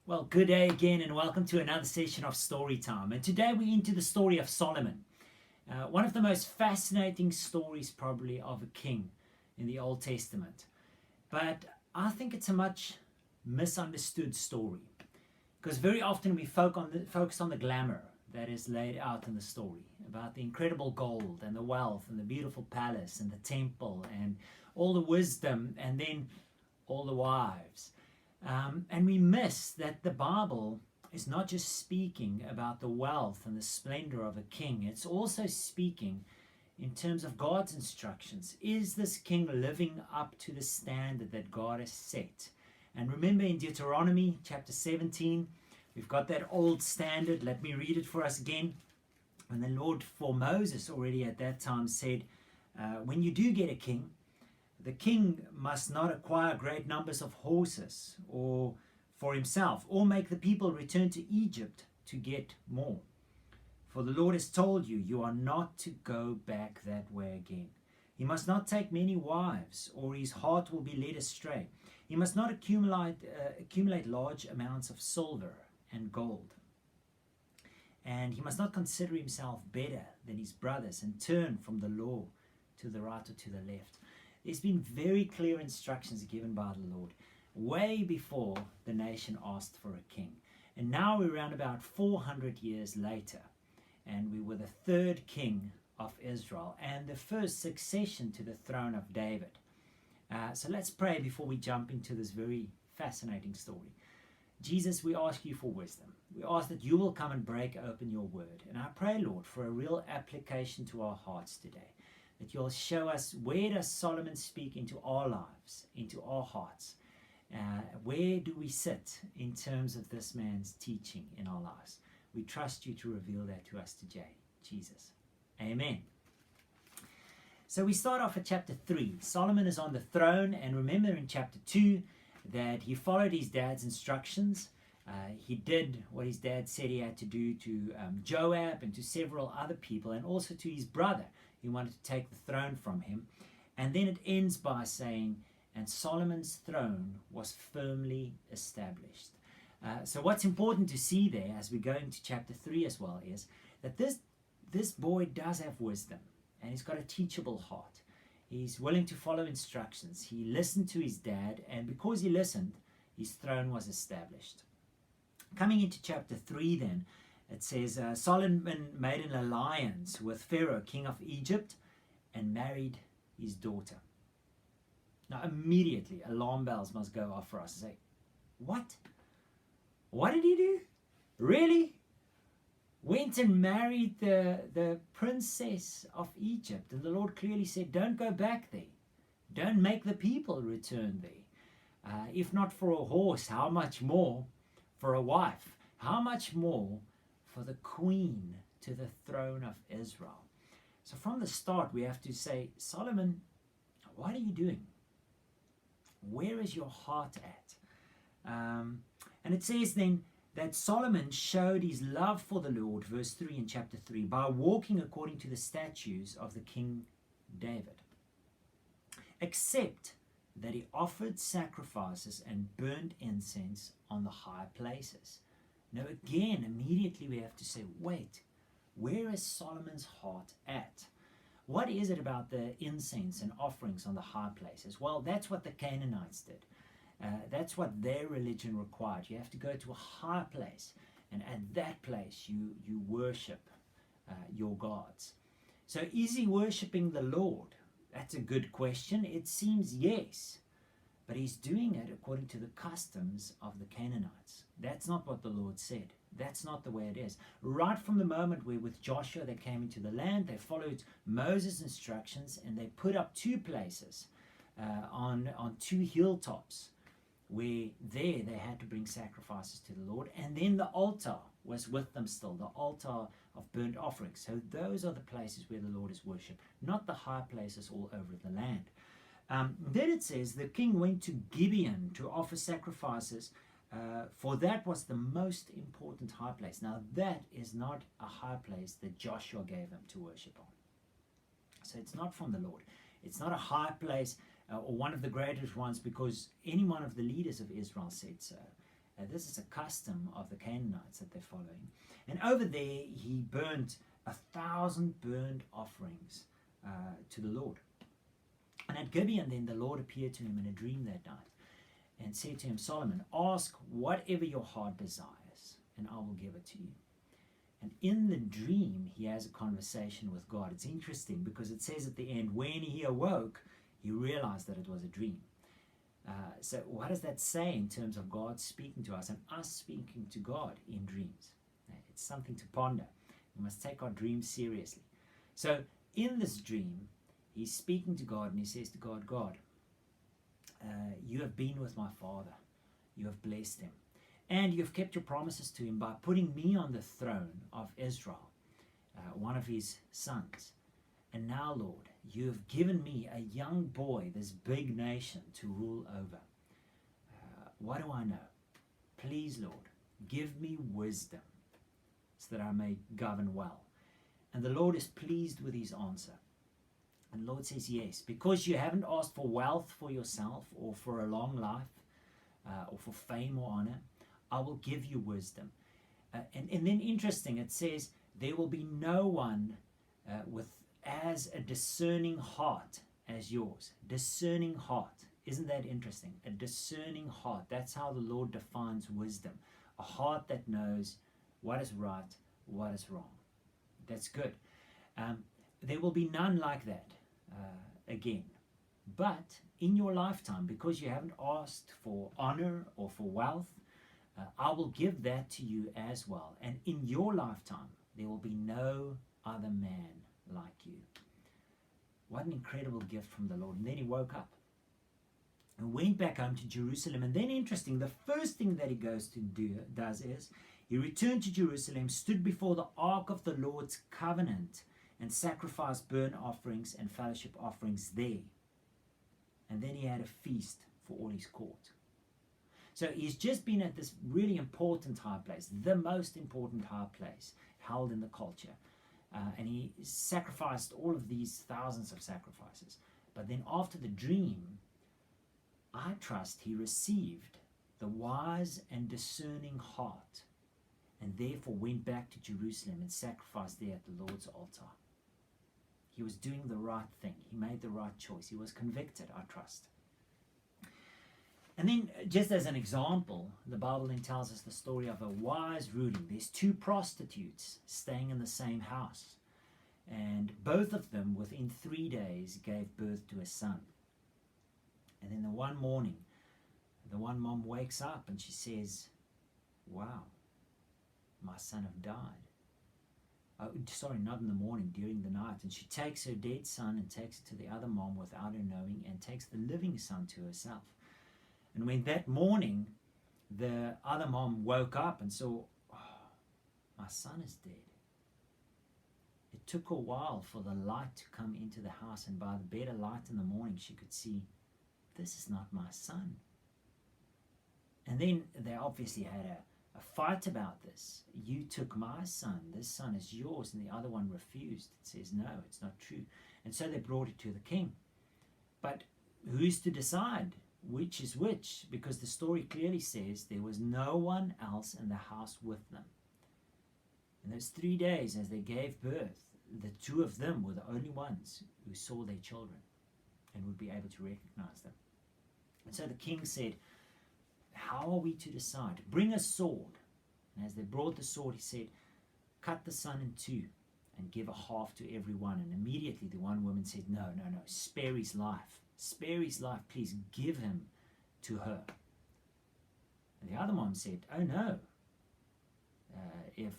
Well, good day again, and welcome to another session of Storytime. And today we're into the story of Solomon, one of the most fascinating stories, probably, of a king in the Old Testament. But I think it's a much misunderstood story because very often we focus on the glamour that is laid out in the story about the incredible gold and the wealth and the beautiful palace and the temple and all the wisdom and then all the wives. And we miss that the Bible is not just speaking about the wealth and the splendor of a king, it's also speaking in terms of God's instructions. Is this king living up to the standard that God has set? And remember in Deuteronomy chapter 17, we've got that old standard. Let me read it for us again. And the Lord, for Moses already at that time, said, when you do get a king, the king must not acquire great numbers of horses or for himself, or make the people return to Egypt to get more. For the Lord has told you, you are not to go back that way again. He must not take many wives, or his heart will be led astray. He must not accumulate large amounts of silver and gold. And he must not consider himself better than his brothers and turn from the law to the right or to the left. There's been very clear instructions given by the Lord way before the nation asked for a king. And now we're around about 400 years later, and we were the third king of Israel and the first succession to the throne of David. So let's pray before we jump into this very fascinating story. Jesus, we ask you for wisdom. We ask that you will come and break open your word. And I pray, Lord, for a real application to our hearts today. That you'll show us, where does Solomon speak into our lives, into our hearts? Where do we sit in terms of this man's teaching in our lives? We trust you to reveal that to us today, Jesus. Amen. So we start off at chapter 3. Solomon is on the throne, and remember in chapter 2 that he followed his dad's instructions. He did what his dad said he had to do to Joab and to several other people, and also to his brother. He wanted to take the throne from him. And then it ends by saying, and Solomon's throne was firmly established. So what's important to see there as we go into chapter 3 as well is that this boy does have wisdom, and he's got a teachable heart. He's willing to follow instructions. He listened to his dad, and because he listened, his throne was established. Coming into chapter 3 then, it says, Solomon made an alliance with Pharaoh, king of Egypt, and married his daughter. Now immediately alarm bells must go off for us and say, what? What did he do? Really? Went and married the princess of Egypt. And the Lord clearly said, don't go back there. Don't make the people return there. If not for a horse, how much more for a wife? How much more for the queen to the throne of Israel? So from the start we have to say, Solomon, what are you doing? Where is your heart at? And it says then that Solomon showed his love for the Lord, verse 3 in chapter 3, by walking according to the statutes of the King David, except that he offered sacrifices and burned incense on the high places. Now again, immediately we have to say, wait, where is Solomon's heart at? What is it about the incense and offerings on the high places? Well, that's what the Canaanites did. That's what their religion required. You have to go to a high place, and at that place you worship your gods. So is he worshiping the Lord? That's a good question. It seems yes. But he's doing it according to the customs of the Canaanites. That's not what the Lord said. That's not the way it is. Right from the moment where with Joshua they came into the land, they followed Moses' instructions, and they put up two places on two hilltops where there they had to bring sacrifices to the Lord. And then the altar was with them still, the altar of burnt offerings. So those are the places where the Lord is worshipped, not the high places all over the land. Then it says the king went to Gibeon to offer sacrifices, for that was the most important high place. Now that is not a high place that Joshua gave them to worship on. So it's not from the Lord. It's not a high place or one of the greatest ones because any one of the leaders of Israel said so. This is a custom of the Canaanites that they're following. And over there, he burnt 1,000 burnt offerings to the Lord. And at Gibeon, then the Lord appeared to him in a dream that night and said to him, Solomon, ask whatever your heart desires, and I will give it to you. And in the dream, he has a conversation with God. It's interesting because it says at the end, when he awoke, he realized that it was a dream. So what does that say in terms of God speaking to us and us speaking to God in dreams? It's something to ponder. We must take our dreams seriously. So in this dream, he's speaking to God and he says to God, God, you have been with my father. You have blessed him. And you have kept your promises to him by putting me on the throne of Israel, one of his sons. And now, Lord, you have given me a young boy, this big nation, to rule over. What do I know? Please, Lord, give me wisdom so that I may govern well. And the Lord is pleased with his answer. And the Lord says, yes, because you haven't asked for wealth for yourself or for a long life or for fame or honor, I will give you wisdom. And then interesting, it says, there will be no one with as a discerning heart as yours. Discerning heart. Isn't that interesting? A discerning heart. That's how the Lord defines wisdom. A heart that knows what is right, what is wrong. That's good. There will be none like that again. But in your lifetime, because you haven't asked for honor or for wealth, I will give that to you as well. And in your lifetime, there will be no other man like you. What an incredible gift from the Lord. And then he woke up and went back home to Jerusalem. And then interesting, the first thing that he goes to does is he returned to Jerusalem, stood before the ark of the Lord's covenant, and sacrificed burnt offerings and fellowship offerings there. And then he had a feast for all his court. So he's just been at this really important high place, the most important high place held in the culture. And he sacrificed all of these thousands of sacrifices. But then after the dream, I trust he received the wise and discerning heart, and therefore went back to Jerusalem and sacrificed there at the Lord's altar. He was doing the right thing. He made the right choice. He was convicted, I trust. And then, just as an example, the Bible then tells us the story of a wise ruling. There's two prostitutes staying in the same house. And both of them, within 3 days, gave birth to a son. And then the one morning, the one mom wakes up and she says, wow, my son have died. Oh, sorry, not in the morning, during the night. And she takes her dead son and takes it to the other mom without her knowing, and takes the living son to herself. And when that morning the other mom woke up and saw, oh, my son is dead, it took a while for the light to come into the house, and by the better light in the morning she could see, this is not my son. And then they obviously had a fight about this. You took my son, this son is yours, and the other one refused. It says, no, it's not true. And so they brought it to the king. But who's to decide which is which? Because the story clearly says there was no one else in the house with them. In those 3 days as they gave birth, the two of them were the only ones who saw their children and would be able to recognize them. And so the king said, how are we to decide? Bring a sword. And as they brought the sword, he said, cut the son in two and give a half to every one. And immediately the one woman said, no, spare his life. Spare his life, please give him to her. And the other mom said, oh no, if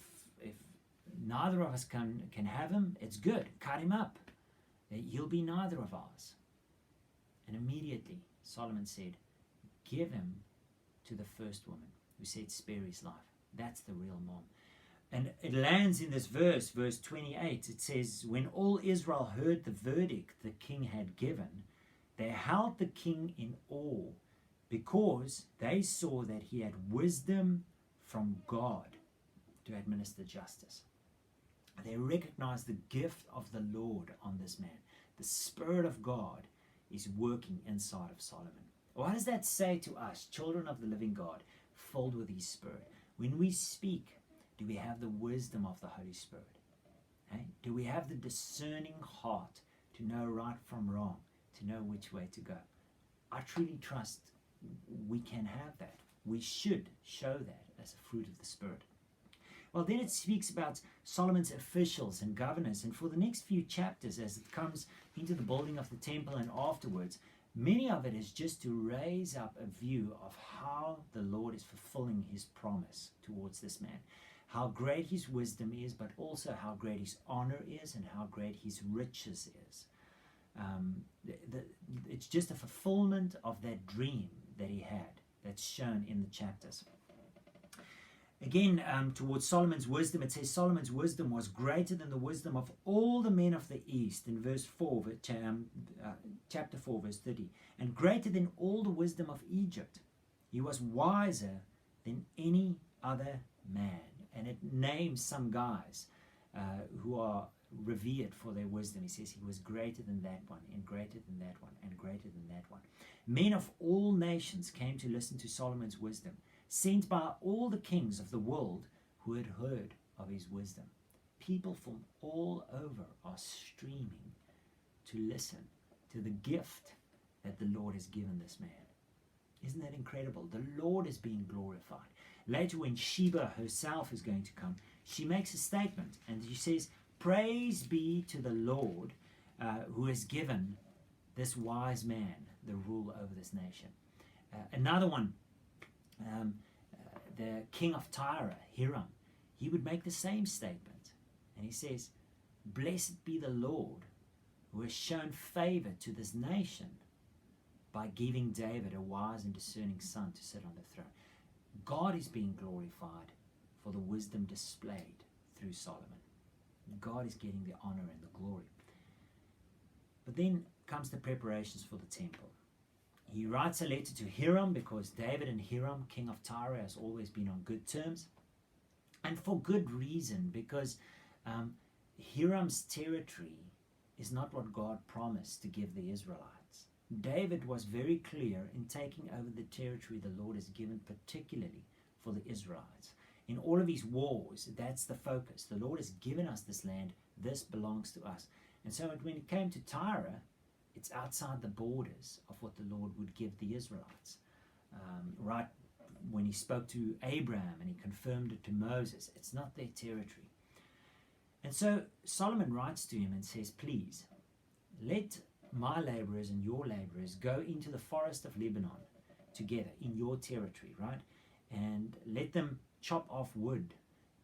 neither of us can have him, it's good, cut him up. He'll be neither of ours. And immediately Solomon said, give him to the first woman who said, spare his life. That's the real mom. And it lands in this verse 28. It says, when all Israel heard the verdict the king had given, they held the king in awe, because they saw that he had wisdom from God to administer justice. They recognized the gift of the Lord on this man. The Spirit of God is working inside of Solomon. What does that say to us, children of the living God? filled with His Spirit? When we speak, do we have the wisdom of the Holy Spirit? Do we have the discerning heart to know right from wrong, to know which way to go? I truly trust we can have that. We should show that as a fruit of the Spirit. Well, then it speaks about Solomon's officials and governors. And for the next few chapters, as it comes into the building of the temple and afterwards, many of it is just to raise up a view of how the Lord is fulfilling His promise towards this man. How great His wisdom is, but also how great His honor is and how great His riches is. It's just a fulfillment of that dream that he had that's shown in the chapters. Again, towards Solomon's wisdom, it says Solomon's wisdom was greater than the wisdom of all the men of the East, in verse 4, chapter 4, verse 30, and greater than all the wisdom of Egypt. He was wiser than any other man. And it names some guys who are revered for their wisdom. He says he was greater than that one, and greater than that one, and greater than that one. Men of all nations came to listen to Solomon's wisdom, sent by all the kings of the world who had heard of his wisdom. People from all over are streaming to listen to the gift that the Lord has given this man. Isn't that incredible? The Lord is being glorified. Later, when Sheba herself is going to come, she makes a statement and she says, "Praise be to the Lord who has given this wise man the rule over this nation." Another one, the king of Tyre, Hiram, he would make the same statement. And he says, "Blessed be the Lord who has shown favor to this nation by giving David a wise and discerning son to sit on the throne." God is being glorified for the wisdom displayed through Solomon. God is getting the honor and the glory. But then comes the preparations for the temple. He writes a letter to Hiram because David and Hiram, king of Tyre, has always been on good terms. And for good reason, because Hiram's territory is not what God promised to give the Israelites. David was very clear in taking over the territory the Lord has given, particularly for the Israelites. In all of his wars, that's the focus. The Lord has given us this land. This belongs to us. And so when it came to Tyre, it's outside the borders of what the Lord would give the Israelites. Right when he spoke to Abraham and he confirmed it to Moses, it's not their territory. And so Solomon writes to him and says, "Please, let my laborers and your laborers go into the forest of Lebanon together in your territory, right? And let them chop off wood,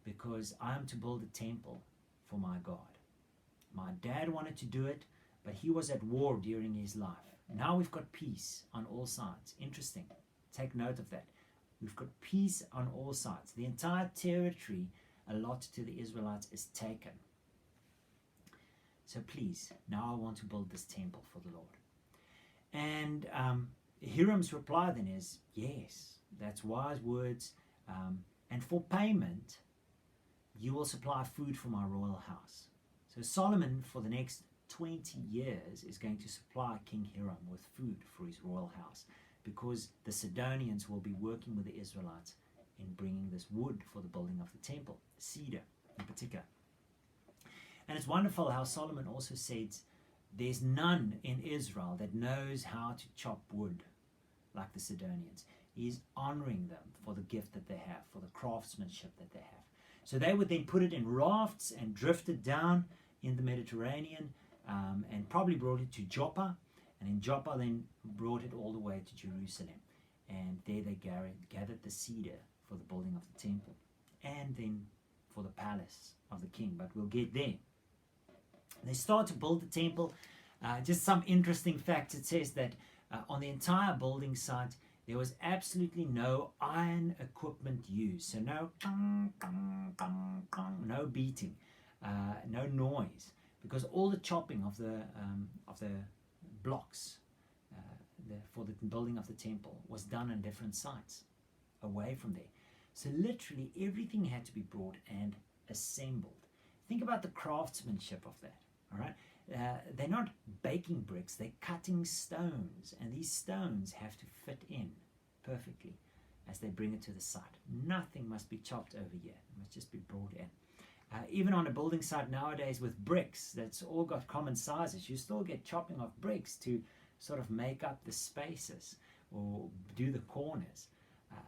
because I am to build a temple for my God. My dad wanted to do it, but he was at war during his life. Now we've got peace on all sides." Interesting. Take note of that. We've got peace on all sides. The entire territory allotted to the Israelites is taken. So please, now I want to build this temple for the Lord. And Hiram's reply then is, "Yes, that's wise words. And for payment, you will supply food for my royal house." So Solomon, for the next 20 years, is going to supply King Hiram with food for his royal house, because the Sidonians will be working with the Israelites in bringing this wood for the building of the temple, cedar in particular. And it's wonderful how Solomon also said, there's none in Israel that knows how to chop wood like the Sidonians. He's honoring them for the gift that they have, for the craftsmanship that they have. So they would then put it in rafts and drift it down in the Mediterranean, and probably brought it to Joppa, and in Joppa then brought it all the way to Jerusalem. And there they gathered the cedar for the building of the temple, and then for the palace of the king. But we'll get there. They start to build the temple. Just some interesting facts. It says that on the entire building site, there was absolutely no iron equipment used. So no no beating, no noise, because all the chopping of the blocks for the building of the temple was done on different sites away from there. So literally everything had to be brought and assembled. Think about the craftsmanship of that. All right, they're not baking bricks; they're cutting stones, and these stones have to fit in perfectly as they bring it to the site. Nothing must be chopped over here. It must just be brought in. Even on a building site nowadays with bricks, that's all got common sizes. You still get chopping of bricks to sort of make up the spaces or do the corners.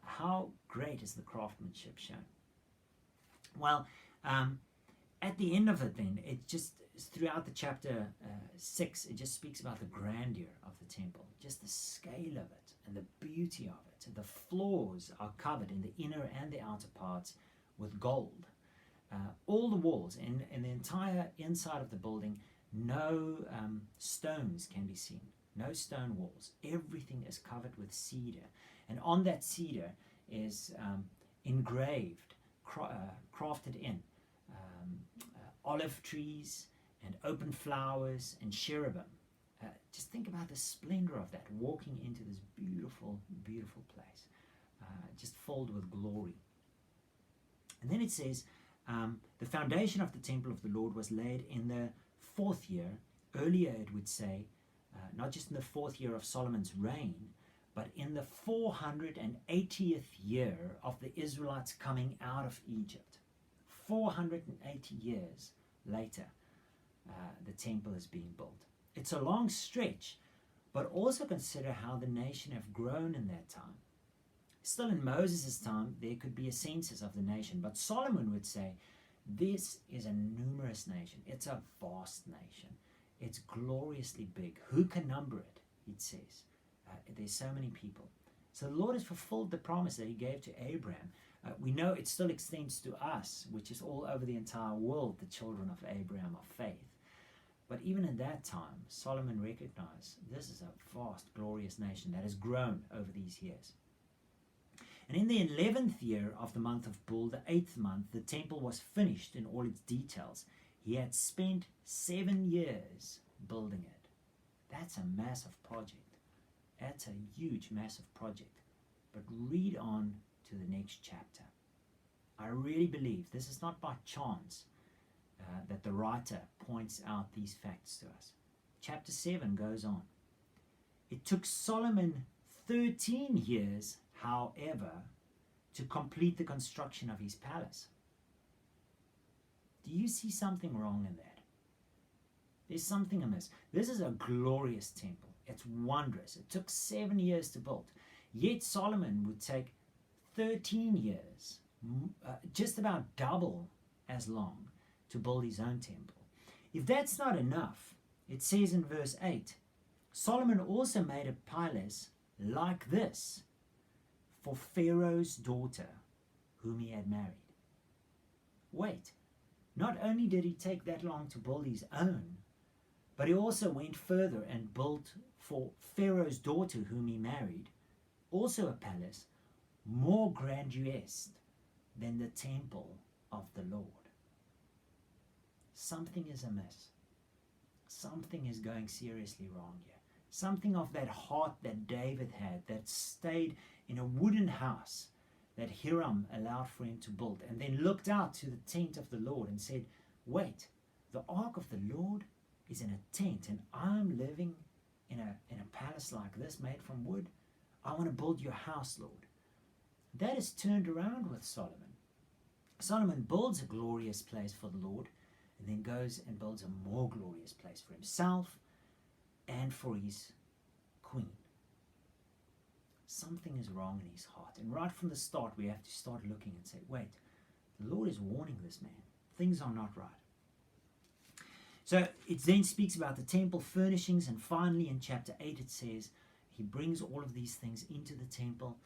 How great is the craftsmanship shown? Well, at the end of it then, it just, throughout the chapter 6, it just speaks about the grandeur of the temple, just the scale of it and the beauty of it. The floors are covered in the inner and the outer parts with gold. All the walls and the entire inside of the building, no stones can be seen, no stone walls. Everything is covered with cedar, and on that cedar is engraved, crafted in olive trees and open flowers and cherubim. Just think about the splendor of that, walking into this beautiful, beautiful place, just filled with glory. And then it says, the foundation of the temple of the Lord was laid in the 4th year. Earlier it would say, not just in the 4th year of Solomon's reign, but in the 480th year of the Israelites coming out of Egypt. 480 years later, the temple is being built. It's a long stretch, but also consider how the nation have grown in that time. Still in Moses' time, there could be a census of the nation, but Solomon would say, this is a numerous nation. It's a vast nation. It's gloriously big. Who can number it? It says. There's so many people. So the Lord has fulfilled the promise that he gave to Abraham. We know it still extends to us, which is all over the entire world, the children of Abraham of faith. But even in that time, Solomon recognized this is a vast, glorious nation that has grown over these years. And in the 11th year of the month of Bul, the 8th month, the temple was finished in all its details. He had spent 7 years building it. That's a massive project. That's a huge, massive project. But read on to the next chapter. I really believe this is not by chance that the writer points out these facts to us. Chapter 7 goes on. It took Solomon 13 years, however, to complete the construction of his palace. Do you see something wrong in that? There's something amiss. This is a glorious temple. It's wondrous. It took 7 years to build. Yet Solomon would take 13 years, just about double as long, to build his own temple. If that's not enough, it says in verse 8, Solomon also made a palace like this for Pharaoh's daughter, whom he had married. Wait, not only did he take that long to build his own, but he also went further and built for Pharaoh's daughter, whom he married, also a palace more grandiose than the temple of the Lord. Something is amiss. Something is going seriously wrong here. Something of that heart that David had, that stayed in a wooden house that Hiram allowed for him to build, and then looked out to the tent of the Lord and said, wait, the ark of the Lord is in a tent, and I'm living in a palace like this made from wood. I want to build your house, Lord. That is turned around with Solomon. Solomon builds a glorious place for the Lord, and then goes and builds a more glorious place for himself and for his queen. Something is wrong in his heart. And right from the start, we have to start looking and say, wait, the Lord is warning this man. Things are not right. So it then speaks about the temple furnishings, and finally in chapter 8 it says he brings all of these things into the temple,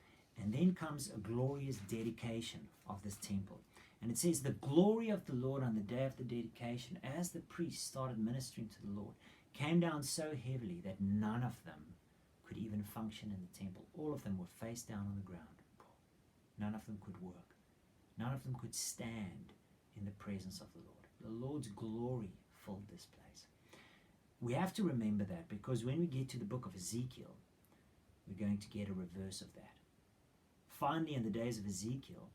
and then comes a glorious dedication of this temple. And it says the glory of the Lord on the day of the dedication, as the priests started ministering to the Lord, came down so heavily that none of them could even function in the temple. All of them were face down on the ground. None of them could work. None of them could stand in the presence of the Lord. The Lord's glory filled this place. We have to remember that, because when we get to the book of Ezekiel, we're going to get a reverse of that. Finally, in the days of Ezekiel,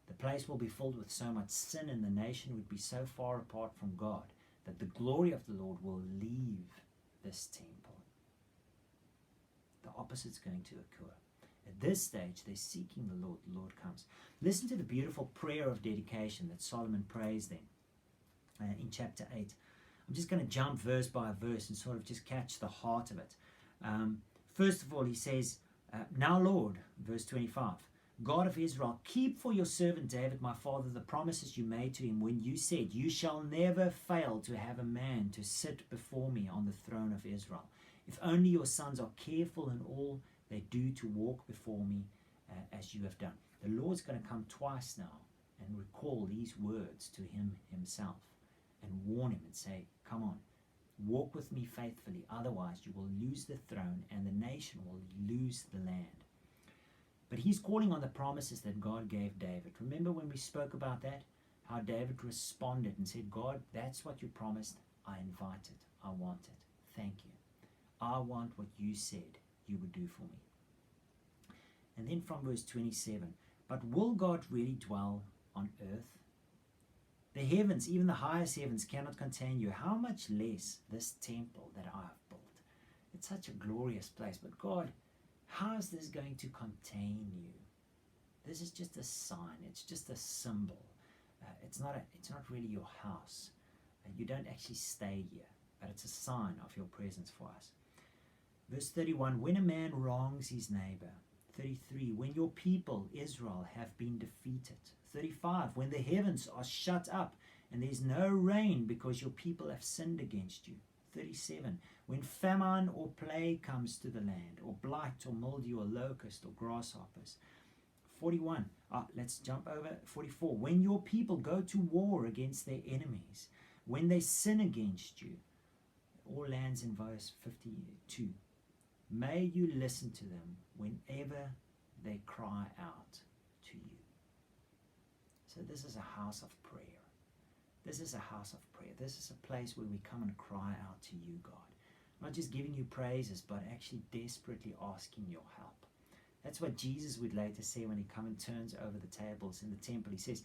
the place will be filled with so much sin, and the nation would be so far apart from God that the glory of the Lord will leave this temple. The opposite's going to occur. At this stage, they're seeking the Lord. The Lord comes. Listen to the beautiful prayer of dedication that Solomon prays then in chapter 8. I'm just going to jump verse by verse and sort of just catch the heart of it. First of all, he says, now Lord, verse 25, God of Israel, keep for your servant David, my father, the promises you made to him when you said, you shall never fail to have a man to sit before me on the throne of Israel. If only your sons are careful in all they do to walk before me as you have done. The Lord's going to come twice now and recall these words to him himself and warn him and say, come on, walk with me faithfully, otherwise you will lose the throne and the nation will lose the land. But he's calling on the promises that God gave David. Remember when we spoke about that? How David responded and said, God, that's what you promised. I invite it. I want it. Thank you. I want what you said you would do for me. And then from verse 27, but will God really dwell on earth? The heavens, even the highest heavens, cannot contain you. How much less this temple that I have built? It's such a glorious place. But God, how is this going to contain you? This is just a sign. It's just a symbol. It's not really your house. You don't actually stay here, but it's a sign of your presence for us. Verse 31, when a man wrongs his neighbor. 33, when your people, Israel, have been defeated. 35, when the heavens are shut up and there's no rain because your people have sinned against you. 37, when famine or plague comes to the land, or blight or mildew or locust or grasshoppers. 41, let's jump over. 44, when your people go to war against their enemies, when they sin against you. All lands in verse 52. May you listen to them whenever they cry out to you. So this is a house of prayer. This is a house of prayer. This is a place where we come and cry out to you, God. Not just giving you praises, but actually desperately asking your help. That's what Jesus would later say when he comes and turns over the tables in the temple. He says,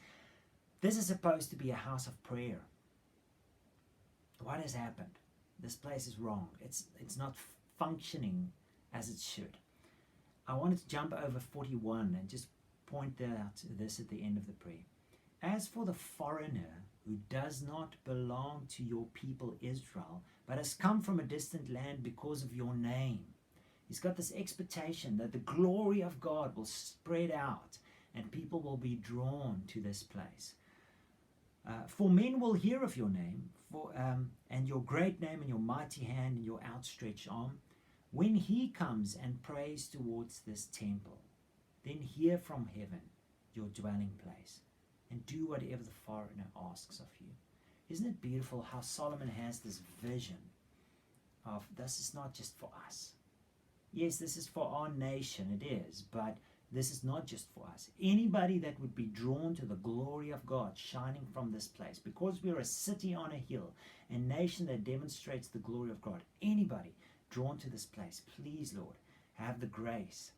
this is supposed to be a house of prayer. What has happened? This place is wrong. It's not functioning as it should. I wanted to jump over 41 and just point out this at the end of the prayer. As for the foreigner who does not belong to your people Israel, but has come from a distant land because of your name, he's got this expectation that the glory of God will spread out and people will be drawn to this place. For men will hear of your name, and your great name and your mighty hand and your outstretched arm. When he comes and prays towards this temple, then hear from heaven your dwelling place and do whatever the foreigner asks of you. Isn't it beautiful how Solomon has this vision of this is not just for us. Yes, this is for our nation, it is, but this is not just for us. Anybody that would be drawn to the glory of God shining from this place, because we're a city on a hill, a nation that demonstrates the glory of God, anybody drawn to this place, please, Lord, have the grace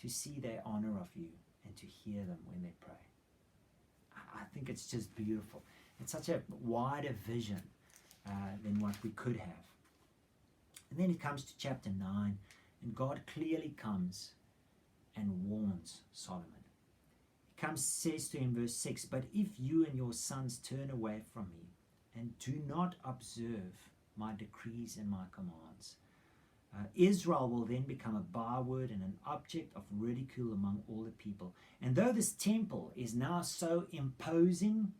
to see their honor of you and to hear them when they pray. I think it's just beautiful. It's such a wider vision than what we could have. And then it comes to chapter 9, and God clearly comes and warns Solomon. He says to him, verse 6, but if you and your sons turn away from me and do not observe my decrees and my commands, Israel will then become a byword and an object of ridicule among all the people. And though this temple is now so imposing,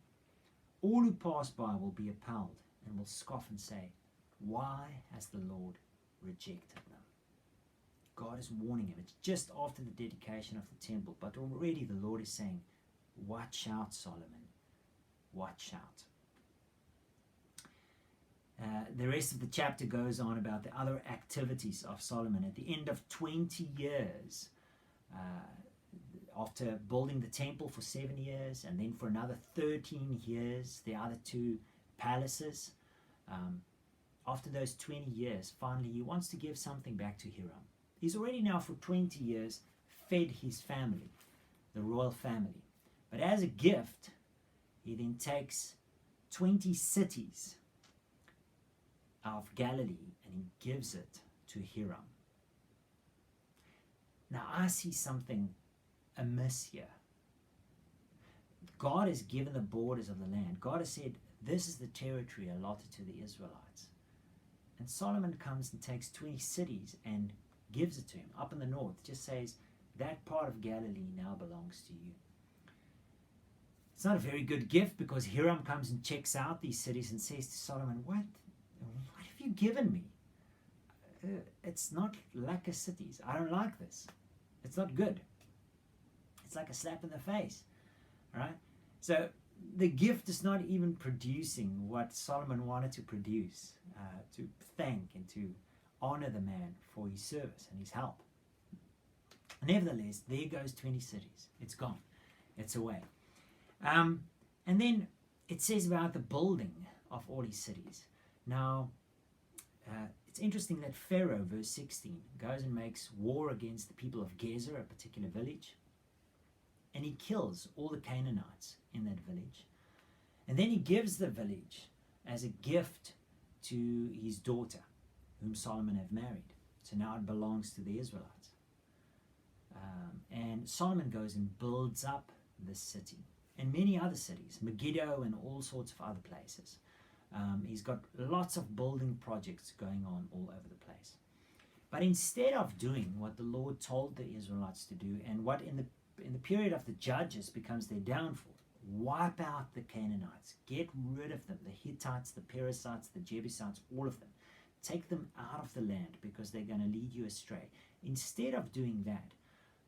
all who pass by will be appalled and will scoff and say, why has the Lord rejected them? God is warning him. It's just after the dedication of the temple, but already the Lord is saying, watch out, Solomon, watch out. The rest of the chapter goes on about the other activities of Solomon. At the end of 20 years, after building the temple for 7 years, and then for another 13 years, the other two palaces, after those 20 years, finally he wants to give something back to Hiram. He's already now for 20 years fed his family, the royal family. But as a gift, he then takes 20 cities of Galilee and he gives it to Hiram. Now I see something amiss here. God has given the borders of the land. God has said, this is the territory allotted to the Israelites. And Solomon comes and takes 20 cities and gives it to him up in the north. Just says, that part of Galilee now belongs to you. It's not a very good gift, because Hiram comes and checks out these cities and says to Solomon, what have you given me? It's not like a cities. I don't like this. It's not good. It's like a slap in the face. All right? So the gift is not even producing what Solomon wanted to produce, to thank and to honor the man for his service and his help. Nevertheless, there goes 20 cities. It's gone. It's away. And then it says about the building of all these cities. Now, it's interesting that Pharaoh, verse 16, goes and makes war against the people of Gezer, a particular village. And he kills all the Canaanites in that village. And then he gives the village as a gift to his daughter, whom Solomon had married. So now it belongs to the Israelites. And Solomon goes and builds up this city and many other cities, Megiddo and all sorts of other places. He's got lots of building projects going on all over the place. But instead of doing what the Lord told the Israelites to do, and what in the period of the Judges becomes their downfall, wipe out the Canaanites, get rid of them, the Hittites, the Perizzites, the Jebusites, all of them. Take them out of the land, because they're going to lead you astray. Instead of doing that,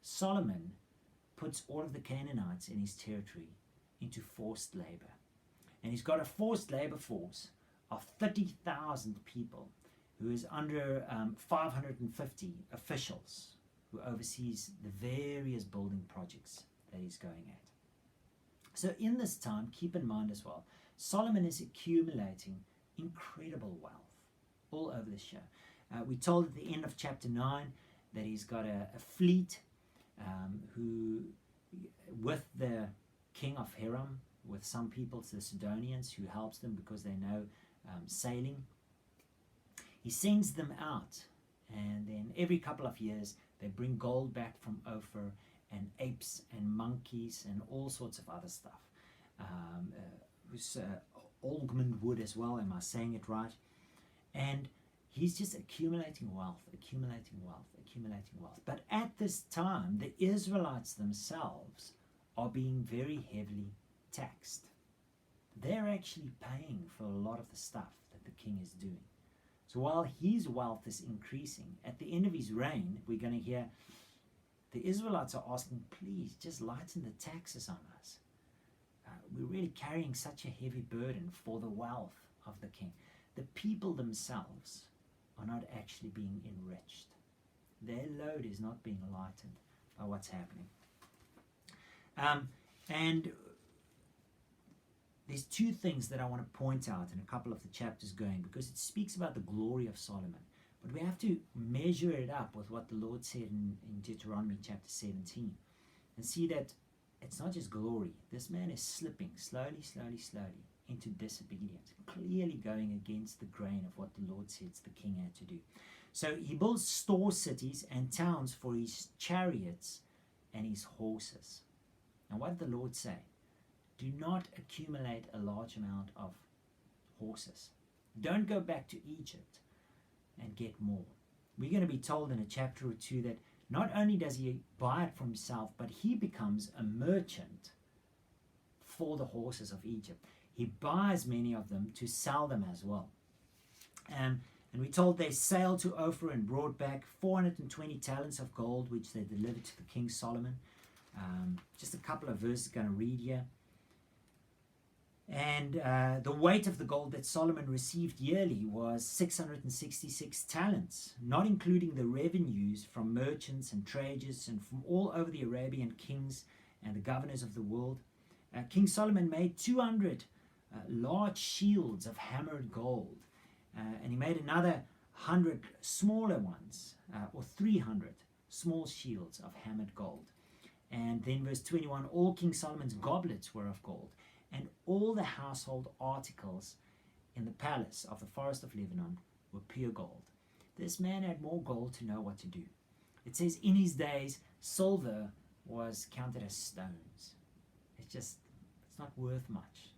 Solomon puts all of the Canaanites in his territory into forced labor. And he's got a forced labor force of 30,000 people, who is under 550 officials, who oversees the various building projects that he's going at. So in this time, keep in mind as well, Solomon is accumulating incredible wealth all over the show. We told at the end of chapter 9 that he's got a fleet who, with the king of Hiram, with some people, the Sidonians, who helps them because they know sailing. He sends them out, and then every couple of years they bring gold back from Ophir, and apes and monkeys and all sorts of other stuff. Almond wood as well, am I saying it right? And he's just accumulating wealth, accumulating wealth, accumulating wealth. But at this time, the Israelites themselves are being very heavily taxed. They're actually paying for a lot of the stuff that the king is doing. So while his wealth is increasing, at the end of his reign, we're going to hear the Israelites are asking, please, just lighten the taxes on us. We're really carrying such a heavy burden for the wealth of the king. The people themselves are not actually being enriched. Their load is not being lightened by what's happening. And there's two things that I want to point out in a couple of the chapters going, because it speaks about the glory of Solomon. But we have to measure it up with what the Lord said in Deuteronomy chapter 17, and see that it's not just glory. This man is slipping slowly into disobedience, clearly going against the grain of what the Lord said the king had to do. So he builds store cities and towns for his chariots and his horses. Now what did the Lord say? Do not accumulate a large amount of horses. Don't go back to Egypt and get more. We're going to be told in a chapter or two that not only does he buy it for himself, but he becomes a merchant for the horses of Egypt. He buys many of them to sell them as well. And we're told they sailed to Ophir and brought back 420 talents of gold, which they delivered to the King Solomon. Just a couple of verses going to read here. And the weight of the gold that Solomon received yearly was 666 talents, not including the revenues from merchants and traders and from all over the Arabian kings and the governors of the world. King Solomon made 200 large shields of hammered gold, and he made another 100 smaller ones, or 300 small shields of hammered gold. And then verse 21, all King Solomon's goblets were of gold, and all the household articles in the palace of the forest of Lebanon were pure gold. This man had more gold to know what to do. It says in his days, silver was counted as stones. It's not worth much.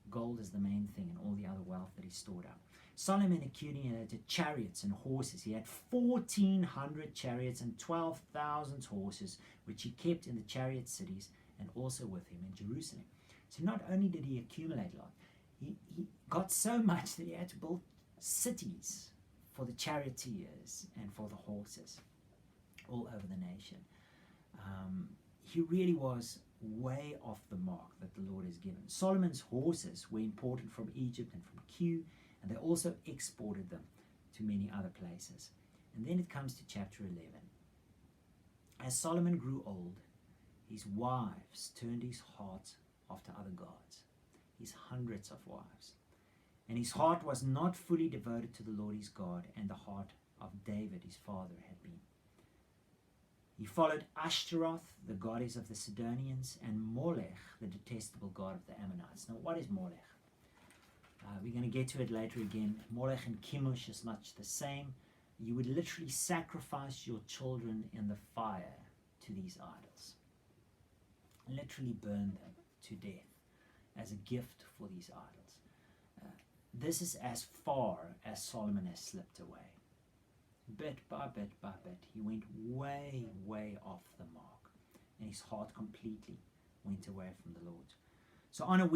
Gold is the main thing and all the other wealth that he stored up. Solomon accumulated chariots and horses. He had 1,400 chariots and 12,000 horses, which he kept in the chariot cities and also with him in Jerusalem. So not only did he accumulate a lot, he got so much that he had to build cities for the charioteers and for the horses all over the nation. He really was way off the mark that the Lord has given. Solomon's horses were imported from Egypt and from Q, and they also exported them to many other places. And then it comes to chapter 11. As Solomon grew old, his wives turned his heart after other gods, his hundreds of wives. And his heart was not fully devoted to the Lord his God, and the heart of David his father had been. He followed Ashtaroth, the goddess of the Sidonians, and Molech, the detestable god of the Ammonites. Now, what is Molech? We're going to get to it later again. Molech and Chemosh is much the same. You would literally sacrifice your children in the fire to these idols. Literally burn them to death as a gift for these idols. This is as far as Solomon has slipped away. Bit by bit by bit, he went way, way off the mark, and his heart completely went away from the Lord. So on a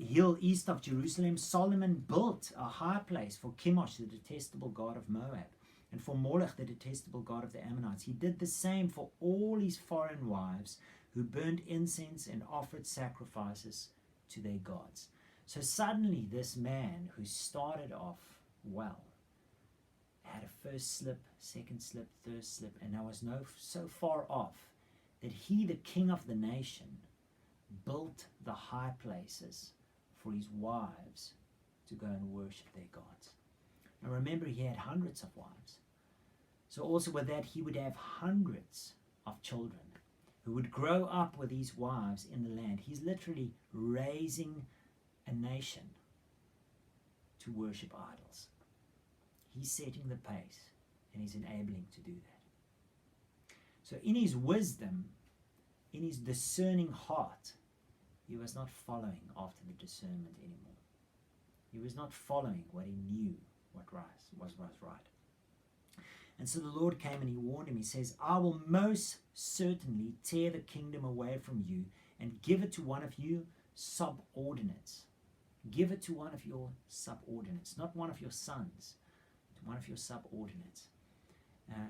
hill east of Jerusalem, Solomon built a high place for Chemosh, the detestable god of Moab, and for Molech, the detestable god of the Ammonites. He did the same for all his foreign wives who burned incense and offered sacrifices to their gods. So suddenly this man who started off well had a first slip, second slip, third slip, and now was so far off that he, the king of the nation, built the high places for his wives to go and worship their gods. Now remember, he had hundreds of wives. So also with that, he would have hundreds of children who would grow up with these wives in the land. He's literally raising a nation to worship idols. He's setting the pace, and he's enabling to do that. So in his wisdom, in his discerning heart, he was not following after the discernment anymore. He was not following what he knew what was right. And so the Lord came and he warned him. He says, I will most certainly tear the kingdom away from you and give it to one of you subordinates. Give it to one of your subordinates, not one of your sons, to one of your subordinates.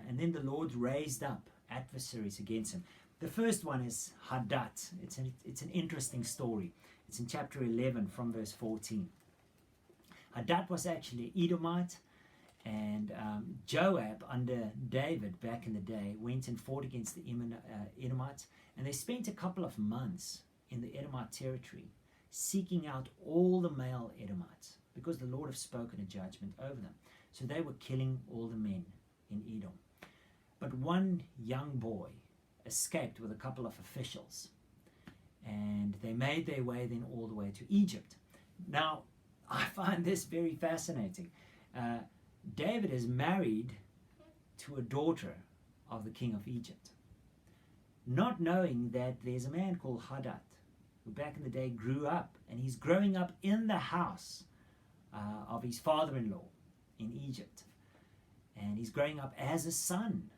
And then the Lord raised up adversaries against him. The first one is Hadad. It's an interesting story. It's in chapter 11 from verse 14. Hadad was actually an Edomite, and Joab under David back in the day went and fought against the Edomites, and they spent a couple of months in the Edomite territory seeking out all the male Edomites because the Lord had spoken a judgment over them. So they were killing all the men in Edom. But one young boy escaped with a couple of officials, and they made their way then all the way to Egypt. Now, I find this very fascinating. David is married to a daughter of the king of Egypt, not knowing that there's a man called Hadad who back in the day grew up, and he's growing up in the house of his father-in-law in Egypt, and he's growing up as a son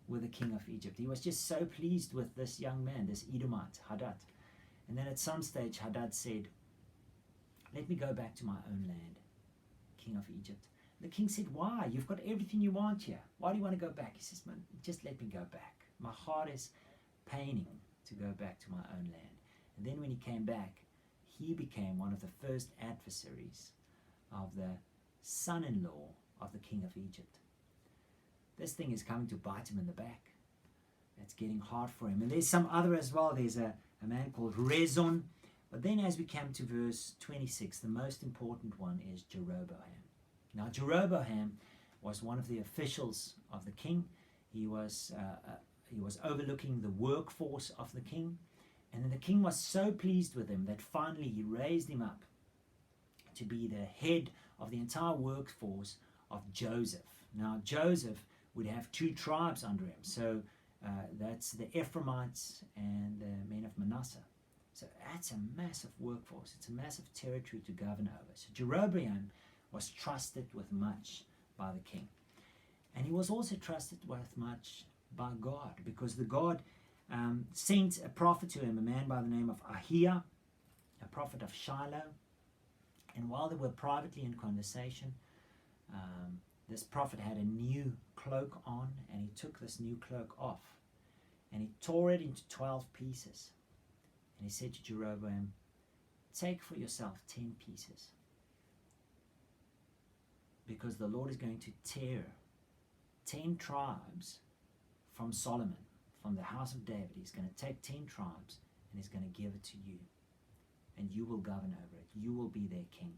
with the king of Egypt. He was just so pleased with this young man, this Edomite, Hadad. And then at some stage Hadad said, let me go back to my own land, king of Egypt. The king said, why? You've got everything you want here. Why do you want to go back? He says, man, just let me go back. My heart is paining to go back to my own land. And then when he came back, he became one of the first adversaries of the son-in-law of the king of Egypt. This thing is coming to bite him in the back. It's getting hard for him. And there's some other as well. There's a man called Rezon. But then as we come to verse 26, the most important one is Jeroboam. Now Jeroboam was one of the officials of the king. He was overlooking the workforce of the king. And then the king was so pleased with him that finally he raised him up to be the head of the entire workforce of Joseph. Now Joseph would have 2 tribes under him. So that's the Ephraimites and the men of Manasseh. So that's a massive workforce. It's a massive territory to govern over. So Jeroboam was trusted with much by the king. And he was also trusted with much by God, because the God sent a prophet to him, a man by the name of Ahir, a prophet of Shiloh. And while they were privately in conversation, this prophet had a new cloak on, and he took this new cloak off and he tore it into 12 pieces. And he said to Jeroboam, take for yourself 10 pieces, because the Lord is going to tear 10 tribes from Solomon, from the house of David. He's going to take 10 tribes and he's going to give it to you, and you will govern over it. You will be their king.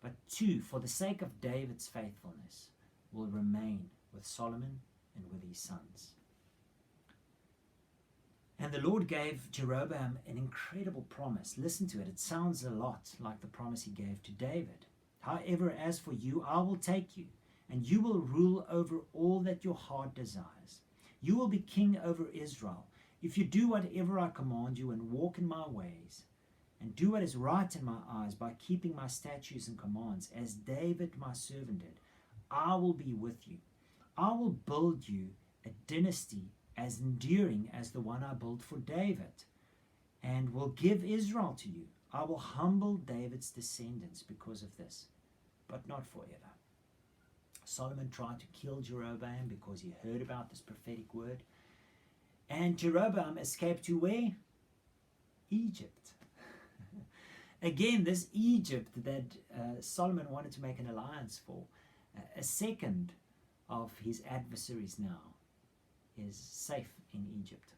But 2, for the sake of David's faithfulness, will remain with Solomon and with his sons. And the Lord gave Jeroboam an incredible promise. Listen to it. It sounds a lot like the promise he gave to David. However, as for you, I will take you, and you will rule over all that your heart desires. You will be king over Israel, if you do whatever I command you and walk in my ways, and do what is right in my eyes by keeping my statutes and commands, as David my servant did. I will be with you. I will build you a dynasty as enduring as the one I built for David, and will give Israel to you. I will humble David's descendants because of this, but not forever. Solomon tried to kill Jeroboam because he heard about this prophetic word. And Jeroboam escaped to where? Egypt. Again, this Egypt that Solomon wanted to make an alliance for, a second of his adversaries now is safe in Egypt.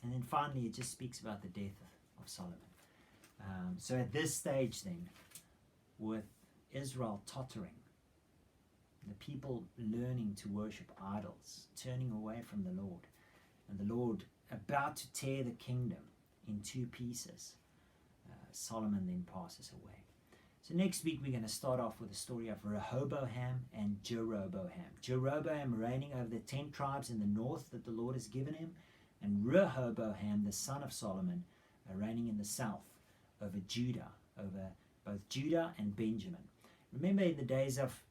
And then finally it just speaks about the death of Solomon. So at this stage then, with Israel tottering, the people learning to worship idols, turning away from the Lord, and the Lord about to tear the kingdom in 2 pieces, Solomon then passes away. So next week we're going to start off with the story of Rehoboam and Jeroboam. Jeroboam reigning over the 10 tribes in the north that the Lord has given him, and Rehoboam, the son of Solomon, reigning in the south over Judah, over both Judah and Benjamin. Remember, in the days of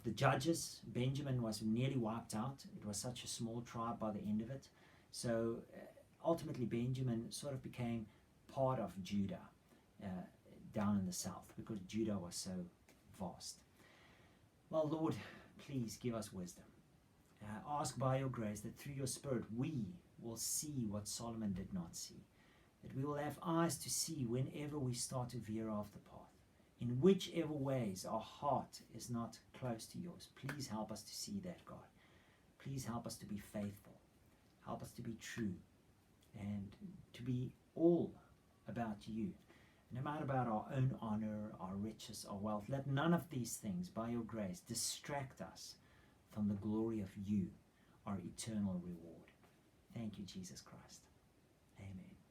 the judges, Benjamin was nearly wiped out. It was such a small tribe by the end of it. So ultimately Benjamin sort of became part of Judah down in the south, because Judah was so vast. Well, Lord, please give us wisdom. Ask by your grace that through your Spirit we will see what Solomon did not see, that we will have eyes to see whenever we start to veer off the path, in whichever ways our heart is not close to yours. Please help us to see that, God. Please help us to be faithful. Help us to be true, and to be all about you. No matter about our own honor, our riches, our wealth, let none of these things, by your grace, distract us from the glory of you, our eternal reward. Thank you, Jesus Christ. Amen.